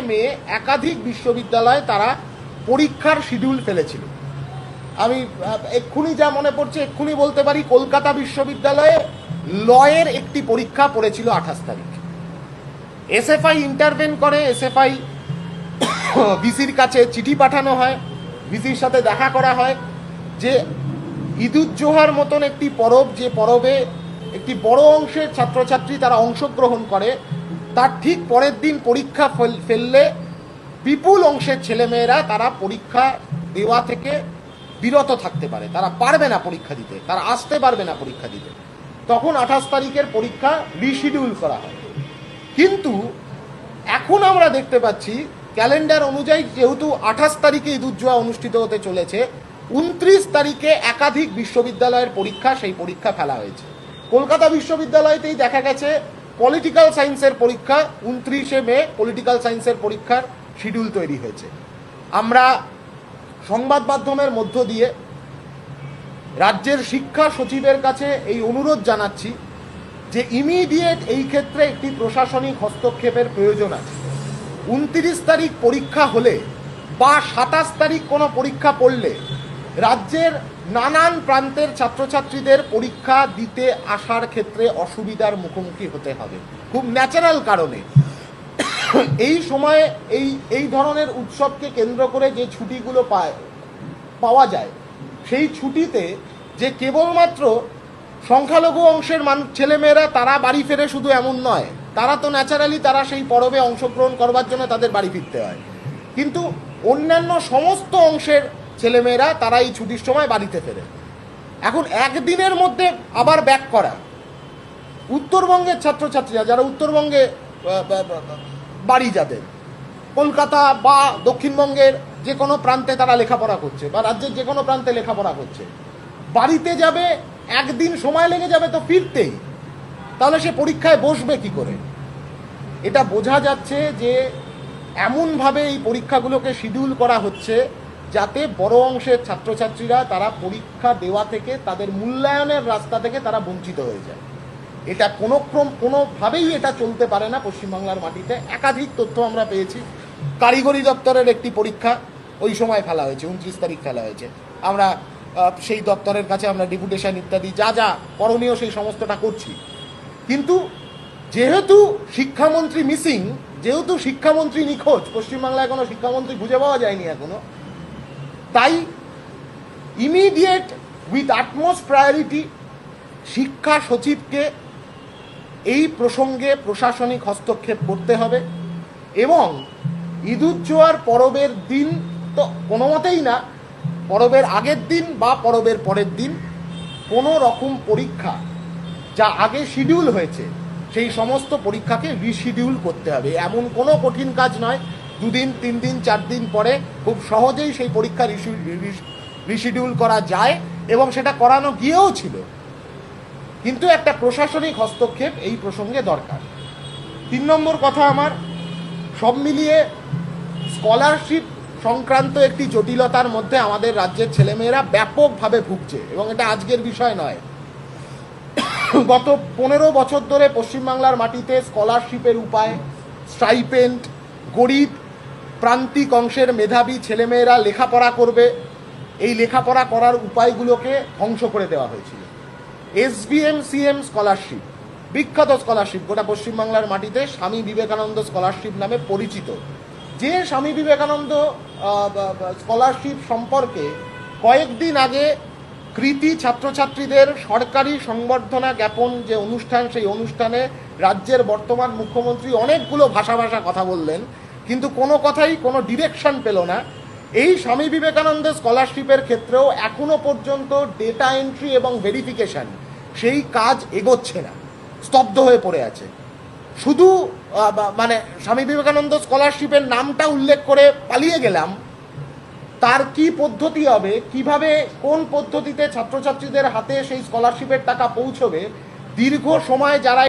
মে একাধিক বিশ্ববিদ্যালয়ে তারা পরীক্ষার শিডিউল ফেলেছিল। আমি এক্ষুনি যা মনে পড়ছে এক্ষুনি বলতে পারি, কলকাতা বিশ্ববিদ্যালয়ে লয়ের একটি পরীক্ষা পড়েছিল 28 তারিখ। এসএফআই ইন্টারভেন করে, এসএফআই ভিসির কাছে চিঠি পাঠানো হয়, ভিসির সাথে দেখা করা হয় যে ঈদুজ্জোহার মতন একটি পরব, যে পরবে একটি বড় অংশের ছাত্রছাত্রী তারা অংশগ্রহণ করে, তার ঠিক পরের দিন পরীক্ষা ফেললে বিপুল অংশের ছেলেমেয়েরা তারা পরীক্ষা দেওয়া থেকে বিরত থাকতে পারে, তারা পারবে না পরীক্ষা দিতে, তারা আসতে পারবে না পরীক্ষা দিতে। তখন 28 তারিখের পরীক্ষা রিশিডিউল করা হয়। কিন্তু এখন আমরা দেখতে পাচ্ছি ক্যালেন্ডার অনুযায়ী যেহেতু 28 তারিখে ঈদুজ্জোহা অনুষ্ঠিত হতে চলেছে, 29 তারিখে একাধিক বিশ্ববিদ্যালয়ের পরীক্ষা, সেই পরীক্ষা ফেলা হয়েছে। কলকাতা বিশ্ববিদ্যালয়তেই দেখা গেছে পলিটিক্যাল সায়েন্সের পরীক্ষা 29শে মে পলিটিক্যাল সায়েন্সের পরীক্ষার শিডিউল তৈরি হয়েছে। আমরা সংবাদ মাধ্যমের মধ্য দিয়ে রাজ্যের শিক্ষা সচিবের কাছে এই অনুরোধ জানাচ্ছি যে ইমিডিয়েট এই ক্ষেত্রে একটি প্রশাসনিক হস্তক্ষেপের প্রয়োজন আছে। 29 তারিখ পরীক্ষা হলে বা 27 তারিখ কোনো পরীক্ষা পড়লে রাজ্যের নানান প্রান্তের ছাত্রছাত্রীদের পরীক্ষা দিতে আসার ক্ষেত্রে অসুবিধার মুখোমুখি হতে হবে, খুব ন্যাচারাল কারণে। এই সময়ে এই ধরনের উৎসবকে কেন্দ্র করে যে ছুটিগুলো পাওয়া যায়, সেই ছুটিতে যে কেবলমাত্র সংখ্যালঘু অংশের ছেলেমেয়েরা তারা বাড়ি ফেরে শুধু এমন নয়, তারা তো ন্যাচারালি তারা সেই পরবে অংশগ্রহণ করবার জন্য তাদের বাড়ি ফিরতে হয়, কিন্তু অন্যান্য সমস্ত অংশের ছেলেমেয়েরা তারা এই ছুটির সময় বাড়িতে ফেরে। এখন একদিনের মধ্যে আবার ব্যাক করা, উত্তরবঙ্গের ছাত্রছাত্রীরা যারা উত্তরবঙ্গে বাড়ি, যাদের কলকাতা বা দক্ষিণবঙ্গের যে কোনো প্রান্তে তারা লেখাপড়া করছে বা রাজ্যের যে কোনো প্রান্তে লেখাপড়া করছে, বাড়িতে যাবে, একদিন সময় লেগে যাবে তো ফিরতেই, তাহলে সে পরীক্ষায় বসবে কি করে? এটা বোঝা যাচ্ছে যে এমনভাবে এই পরীক্ষাগুলোকে শিডিউল করা হচ্ছে যাতে বড় অংশের ছাত্রছাত্রীরা তারা পরীক্ষা দেওয়া থেকে, তাদের মূল্যায়নের রাস্তা থেকে তারা বঞ্চিত হয়ে যায়। এটা কোনোভাবেই এটা চলতে পারে না পশ্চিমবাংলার মাটিতে। একাধিক তথ্য আমরা পেয়েছি। কারিগরি দপ্তরের একটি পরীক্ষা ওই সময় ফেলা হয়েছে, 29 তারিখ ফেলা হয়েছে। আমরা সেই দপ্তরের কাছে আমরা ডেপুটেশন ইত্যাদি যা যা করণীয় সেই সমস্তটা করছি, কিন্তু যেহেতু শিক্ষামন্ত্রী মিসিং, যেহেতু শিক্ষামন্ত্রী নিখোঁজ, পশ্চিমবাংলায় কোনো শিক্ষামন্ত্রী খুঁজে পাওয়া যায়নি এখনো, তাই ইমিডিয়েট উইথ আটমোস্ট প্রায়োরিটি শিক্ষা সচিবকে এই প্রসঙ্গে প্রশাসনিক হস্তক্ষেপ করতে হবে এবং ঈদুজ্জোহার পরবের দিন তো কোনো মতেই না, পরবের আগের দিন বা পরবের পরের দিন কোনো রকম পরীক্ষা যা আগে শিডিউল হয়েছে সেই সমস্ত পরীক্ষাকে রিশিডিউল করতে হবে। এমন কোনো কঠিন কাজ নয়, 2 দিন 3 দিন 4 দিন পরে খুব সহজেই সেই পরীক্ষা রিশিডিউল করা যায় এবং সেটা করানো গিয়েও ছিল, কিন্তু একটা প্রশাসনিক হস্তক্ষেপ এই প্রসঙ্গে দরকার। 3 নম্বর কথা আমার, সব মিলিয়ে স্কলারশিপ সংক্রান্ত একটি জটিলতার মধ্যে আমাদের রাজ্যের ছেলেমেয়েরা ব্যাপকভাবে ভুগছে এবং এটা আজকের বিষয় নয়। গত 15 বছর ধরে পশ্চিমবাংলার মাটিতে স্কলারশিপের উপায়, স্টাইপেন্ড, গরিব প্রান্তিক অংশের মেধাবী ছেলেমেয়েরা লেখাপড়া করবে, এই লেখাপড়া করার উপায়গুলোকে ধ্বংস করে দেওয়া হয়েছিল। SBM-CM স্কলারশিপ, বিখ্যাত স্কলারশিপ, গোটা পশ্চিমবাংলার মাটিতে স্বামী বিবেকানন্দ স্কলারশিপ নামে পরিচিত। যে স্বামী বিবেকানন্দ স্কলারশিপ সম্পর্কে কয়েকদিন আগে কৃতি ছাত্রছাত্রীদের সরকারি সংবর্ধনা জ্ঞাপন যে অনুষ্ঠান, সেই অনুষ্ঠানে রাজ্যের বর্তমান মুখ্যমন্ত্রী অনেকগুলো ভাষা কথা বললেন, কিন্তু কোনো কথাই কোনো ডিরেকশন পেল না। এই স্বামী বিবেকানন্দ স্কলারশিপের ক্ষেত্রেও এখনো পর্যন্ত ডেটা এন্ট্রি এবং ভেরিফিকেশন সেই কাজ এগোচ্ছে না, স্তব্ধ হয়ে পড়ে আছে। শুধু মানে স্বামী বিবেকানন্দ স্কলারশিপের নামটা উল্লেখ করে পালিয়ে গেলাম, তার কি পদ্ধতি হবে, কিভাবে কোন পদ্ধতিতে ছাত্রছাত্রীদের হাতে সেই স্কলারশিপের টাকা পৌঁছবে, দীর্ঘ সময় যারা